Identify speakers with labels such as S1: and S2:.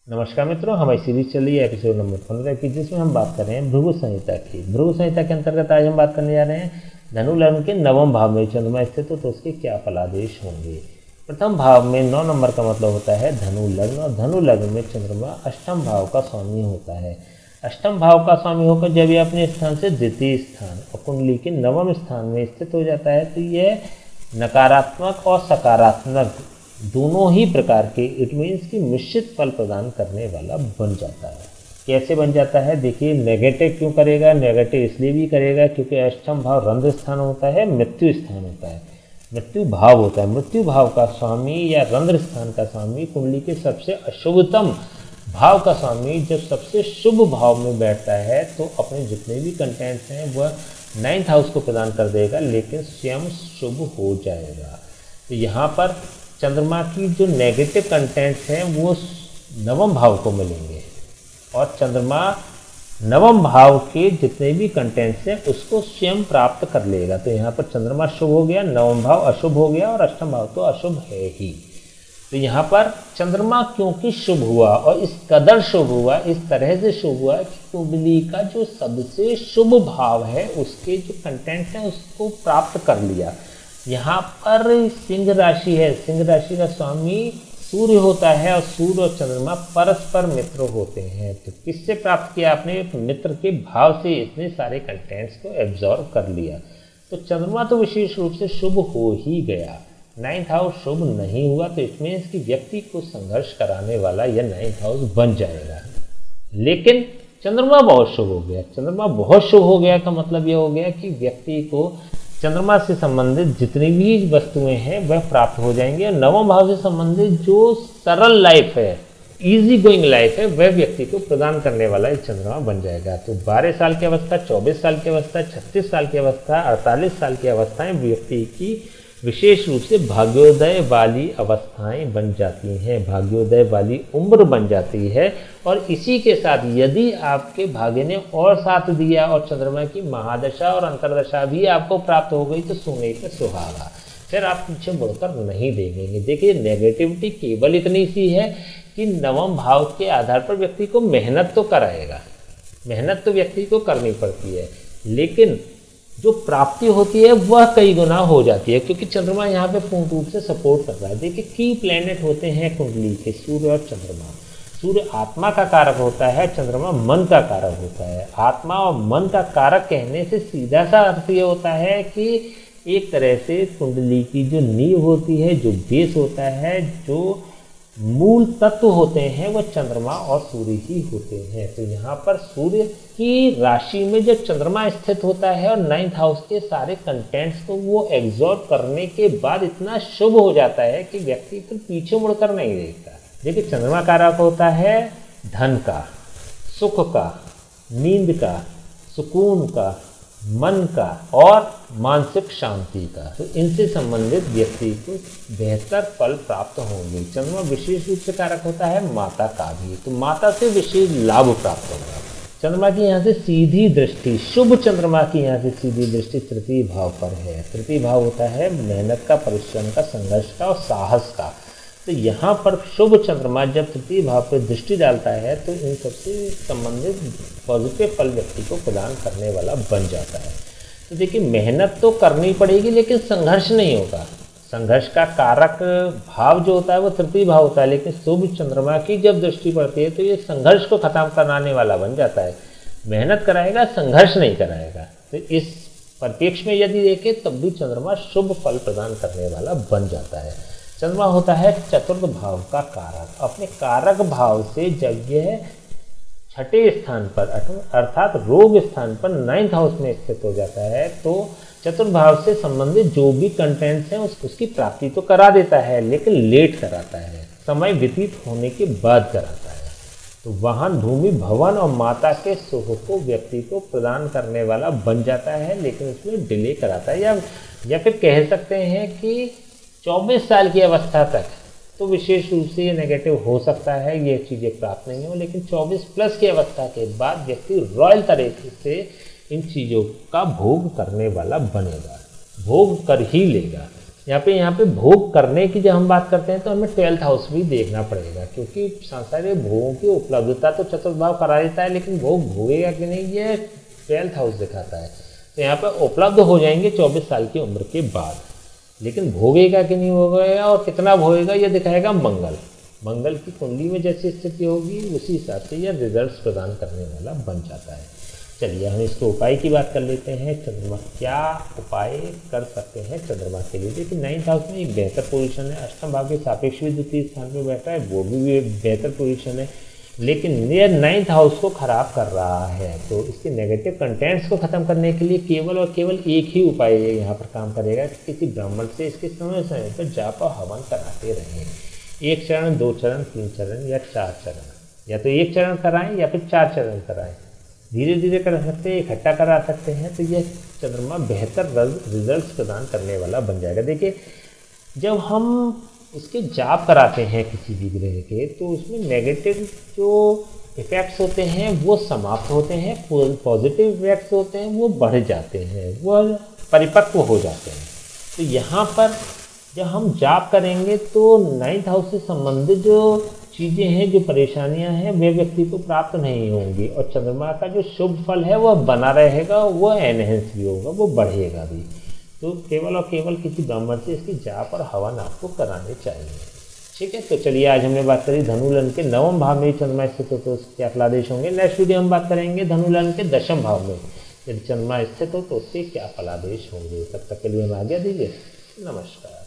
S1: नमस्कार मित्रों, हमारी सीरीज चल रही है एपिसोड नंबर 15 की, जिसमें हम बात कर रहे हैं भृगु संहिता की। भृगु संहिता के अंतर्गत आज हम बात करने जा रहे हैं धनु लग्न के नवम भाव में चंद्रमा स्थित हो तो उसके क्या फलादेश होंगे। प्रथम भाव में 9 नंबर का मतलब होता है धनु लग्न, और धनु लग्न में चंद्रमा अष्टम भाव का स्वामी होता है। अष्टम भाव का स्वामी होकर जब यह अपने स्थान से द्वितीय स्थान और कुंडली के नवम स्थान में स्थित हो जाता है तो यह नकारात्मक और सकारात्मक दोनों ही प्रकार के इट मीन्स की मिश्रित फल प्रदान करने वाला बन जाता है। कैसे बन जाता है देखिए, नेगेटिव क्यों करेगा? नेगेटिव इसलिए भी करेगा क्योंकि अष्टम भाव रंध्र स्थान होता है, मृत्यु स्थान होता है, मृत्यु भाव होता है। मृत्यु भाव का स्वामी या रंध्र स्थान का स्वामी कुंडली के सबसे अशुभतम भाव का स्वामी जब सबसे शुभ भाव में बैठता है तो अपने जितने भी कंटेंट्स हैं वह 9th हाउस को प्रदान कर देगा, लेकिन स्वयं शुभ हो जाएगा। तो यहाँ पर चंद्रमा की जो नेगेटिव कंटेंट्स हैं वो नवम भाव को मिलेंगे, और चंद्रमा नवम भाव के जितने भी कंटेंट्स हैं उसको स्वयं प्राप्त कर लेगा। तो यहाँ पर चंद्रमा शुभ हो गया, नवम भाव अशुभ हो गया, और अष्टम भाव तो अशुभ है ही। तो यहाँ पर चंद्रमा क्योंकि शुभ हुआ और इस कदर शुभ हुआ, इस तरह से शुभ हुआ कि कुंडली का जो सबसे शुभ भाव है उसके जो कंटेंट्स हैं उसको प्राप्त कर लिया। यहाँ पर सिंह राशि है, सिंह राशि का स्वामी सूर्य होता है, और सूर्य और चंद्रमा परस्पर मित्र होते हैं। तो किससे प्राप्त किया आपने? मित्र के भाव से इतने सारे कंटेंट्स को एब्जॉर्व कर लिया। तो चंद्रमा तो विशेष रूप से शुभ हो ही गया। 9th हाउस शुभ नहीं हुआ तो इट मीन्स कि व्यक्ति को संघर्ष कराने वाला यह 9th हाउस बन जाएगा। लेकिन चंद्रमा बहुत शुभ हो गया। चंद्रमा बहुत शुभ हो गया का मतलब यह हो गया कि व्यक्ति को चंद्रमा से संबंधित जितनी भी वस्तुएं हैं वह प्राप्त हो जाएंगी, और नवम भाव से संबंधित जो सरल लाइफ है, इजी गोइंग लाइफ है, वह व्यक्ति को प्रदान करने वाला इस चंद्रमा बन जाएगा। तो 12 साल की अवस्था, 24 साल की अवस्था, 36 साल की अवस्था, 48 साल की अवस्थाएं व्यक्ति की विशेष रूप से भाग्योदय वाली अवस्थाएं बन जाती हैं, भाग्योदय वाली उम्र बन जाती है। और इसी के साथ यदि आपके भाग्य ने और साथ दिया और चंद्रमा की महादशा और अंतरदशा भी आपको प्राप्त हो गई तो सोने पे सुहागा, फिर आप पीछे मुड़कर नहीं देखेंगे। देखिए, नेगेटिविटी केवल इतनी सी है कि नवम भाव के आधार पर व्यक्ति को मेहनत तो कराएगा, मेहनत तो व्यक्ति को करनी पड़ती है, लेकिन जो प्राप्ति होती है वह कई गुना हो जाती है, क्योंकि चंद्रमा यहाँ पे पूर्ण रूप से सपोर्ट कर रहा है। देखिए, की प्लैनेट होते हैं कुंडली के सूर्य और चंद्रमा। सूर्य आत्मा का कारक होता है, चंद्रमा मन का कारक होता है। आत्मा और मन का कारक कहने से सीधा सा अर्थ ये होता है कि एक तरह से कुंडली की जो नींव होती है, जो बेस होता है, जो मूल तत्व होते हैं वह चंद्रमा और सूर्य ही होते हैं। तो यहाँ पर सूर्य की राशि में जब चंद्रमा स्थित होता है और 9th हाउस के सारे कंटेंट्स को वो एब्जॉर्ब करने के बाद इतना शुभ हो जाता है कि व्यक्ति फिर पीछे मुड़कर नहीं देखता। देखिए, चंद्रमा कारक होता है धन का, सुख का, नींद का, सुकून का, मन का और मानसिक शांति का। तो इनसे संबंधित व्यक्ति को बेहतर फल प्राप्त होंगे। चंद्रमा विशेष रूप से कारक होता है माता का भी, तो माता से विशेष लाभ प्राप्त होगा। चंद्रमा की यहाँ से सीधी दृष्टि, शुभ चंद्रमा की यहाँ से सीधी दृष्टि तृतीय भाव पर है। तृतीय भाव होता है मेहनत का, परिश्रम का, संघर्ष का और साहस का। तो यहाँ पर शुभ चंद्रमा जब तृतीय भाव पर दृष्टि डालता है तो इन सबसे संबंधित पॉजिटिव फल व्यक्ति को प्रदान करने वाला बन जाता है। तो देखिए, मेहनत तो करनी पड़ेगी लेकिन संघर्ष नहीं होगा। संघर्ष का कारक भाव जो होता है वो तृतीय भाव होता है, लेकिन शुभ चंद्रमा की जब दृष्टि पड़ती है तो ये संघर्ष को खत्म कराने वाला बन जाता है। मेहनत कराएगा, संघर्ष नहीं कराएगा। तो इस परिप्रेक्ष्य में यदि देखें तब भी चंद्रमा शुभ फल प्रदान करने वाला बन जाता है। चंद्रमा होता है चतुर्थ भाव का कारक। अपने कारक भाव से जब यह छठे स्थान पर अर्थात रोग स्थान पर 9th हाउस में स्थित हो जाता है तो चतुर्थ भाव से संबंधित जो भी कंटेंट्स हैं उसकी प्राप्ति तो करा देता है, लेकिन लेट कराता है, समय व्यतीत होने के बाद कराता है। तो वहाँ भूमि, भवन और माता के सुख को व्यक्ति को प्रदान करने वाला बन जाता है, लेकिन उसमें डिले कराता है। या फिर कह सकते हैं कि 24 साल की अवस्था तक तो विशेष रूप से ये नेगेटिव हो सकता है, ये चीज़ें प्राप्त नहीं हो, लेकिन 24 प्लस की अवस्था के बाद व्यक्ति रॉयल तरीके से इन चीज़ों का भोग करने वाला बनेगा, भोग कर ही लेगा। यहाँ पे भोग करने की जब हम बात करते हैं तो हमें 12th हाउस भी देखना पड़ेगा, क्योंकि सांसारिक भोगों की उपलब्धता तो चतुर्थ भाव करा देता है, लेकिन भोग भोगेगा कि नहीं ये 12th हाउस दिखाता है। तो यहाँ पर उपलब्ध हो जाएंगे 24 साल की उम्र के बाद, लेकिन भोगेगा कि नहीं भोगेगा और कितना भोगेगा ये दिखाएगा मंगल। मंगल की कुंडली में जैसी स्थिति होगी उसी हिसाब से यह रिजल्ट्स प्रदान करने वाला बन जाता है। चलिए हम इसके उपाय की बात कर लेते हैं। चंद्रमा, क्या उपाय कर सकते हैं चंद्रमा के लिए? देखिए 9th हाउस में एक बेहतर पोजीशन है, अष्टम भाव के सापेक्ष भी द्वितीय स्थान पे बैठा है, वो भी बेहतर पोजीशन है, लेकिन ये 9th हाउस को खराब कर रहा है। तो इसके नेगेटिव कंटेंट्स को खत्म करने के लिए केवल और केवल एक ही उपाय यहाँ पर काम करेगा कि किसी ब्राह्मण से इसके समय समय पर जाप और हवन कराते रहें। 1 चरण, 2 चरण, 3 चरण या 4 चरण, या तो 1 चरण कराएं या फिर 4 चरण कराएं, धीरे धीरे कर सकते हैं, इकट्ठा करा सकते हैं। तो यह चंद्रमा बेहतर रिजल्ट्स प्रदान करने वाला बन जाएगा। देखिए जब हम इसके जाप कराते हैं किसी भी ग्रह के, तो उसमें नेगेटिव जो इफेक्ट्स होते हैं वो समाप्त होते हैं, पॉजिटिव इफेक्ट्स होते हैं वो बढ़ जाते हैं, वो परिपक्व हो जाते हैं। तो यहाँ पर जब हम जाप करेंगे तो 9th हाउस से संबंधित जो चीज़ें हैं, जो परेशानियां हैं, वे व्यक्ति को प्राप्त नहीं होंगी, और चंद्रमा का जो शुभ फल है वह बना रहेगा, वो एनहेंस भी होगा, वो बढ़ेगा भी। तो केवल और केवल किसी ब्राह्मण से इसकी जाप और हवन आपको कराने चाहिए। ठीक है, तो चलिए आज हमने बात करी धनु लग्न के 9वें भाव में चंद्रमा स्थित हो तो उसके क्या फलादेश होंगे। नेक्स्ट वीडियो हम बात करेंगे धनु लग्न के 10वें भाव में यदि चंद्रमा स्थित हो तो उसके क्या फलादेश होंगे। तब तक के लिए हम आज्ञा दीजिए, नमस्कार।